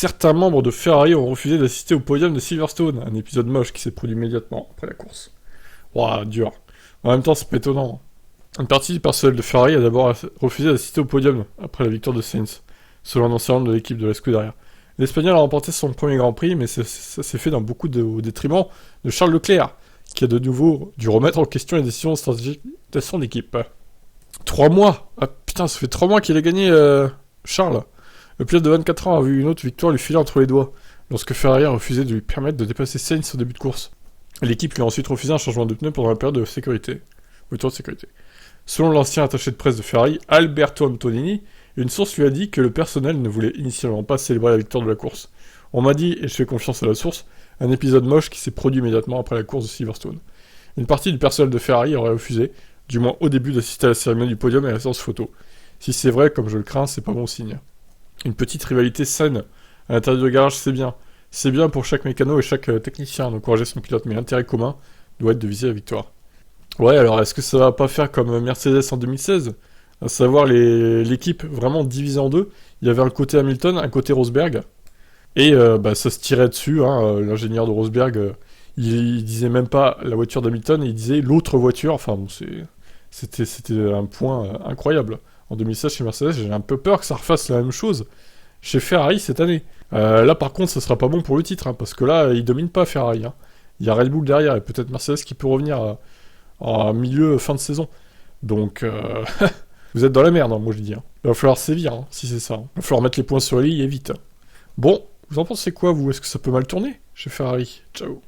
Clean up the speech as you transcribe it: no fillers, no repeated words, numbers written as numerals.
certains membres de Ferrari ont refusé d'assister au podium de Silverstone, un épisode moche qui s'est produit immédiatement après la course. Ouah, dur. En même temps, c'est pas étonnant. Une partie du personnel de Ferrari a d'abord refusé d'assister au podium après la victoire de Sainz, selon un ancien membre de l'équipe de la Scuderia. L'Espagnol a remporté son premier Grand Prix, mais ça s'est fait au détriment de Charles Leclerc, qui a de nouveau dû remettre en question les décisions stratégiques de son équipe. 3 mois. Ah putain, ça fait 3 mois qu'il a gagné, Charles. Le pilote de 24 ans a vu une autre victoire lui filer entre les doigts, lorsque Ferrari a refusé de lui permettre de dépasser Sainz au début de course. L'équipe lui a ensuite refusé un changement de pneu pendant la période de sécurité. Voiture de sécurité. Selon l'ancien attaché de presse de Ferrari, Alberto Antonini, une source lui a dit que le personnel ne voulait initialement pas célébrer la victoire de la course. On m'a dit, et je fais confiance à la source, un épisode moche qui s'est produit immédiatement après la course de Silverstone. Une partie du personnel de Ferrari aurait refusé, du moins au début, d'assister à la cérémonie du podium et à la séance photo. Si c'est vrai, comme je le crains, c'est pas bon signe. Une petite rivalité saine à l'intérieur du garage, c'est bien. C'est bien pour chaque mécano et chaque technicien d'encourager son pilote, mais l'intérêt commun doit être de viser la victoire. Ouais, alors est-ce que ça va pas faire comme Mercedes en 2016 ? À savoir l'équipe vraiment divisée en deux. Il y avait un côté Hamilton, un côté Rosberg. Et ça se tirait dessus. L'ingénieur de Rosberg, il disait même pas la voiture d'Hamilton, il disait l'autre voiture. Enfin bon, c'était un point incroyable. En 2016 chez Mercedes, j'ai un peu peur que ça refasse la même chose chez Ferrari cette année. Là par contre, ça sera pas bon pour le titre, parce que là, il domine pas Ferrari. Il y a Red Bull derrière et peut-être Mercedes qui peut revenir en milieu, fin de saison. Donc, vous êtes dans la merde, moi je dis. Il va falloir sévir, si c'est ça. Il va falloir mettre les points sur les i et vite. Bon, vous en pensez quoi, vous ? Est-ce que ça peut mal tourner chez Ferrari ? Ciao.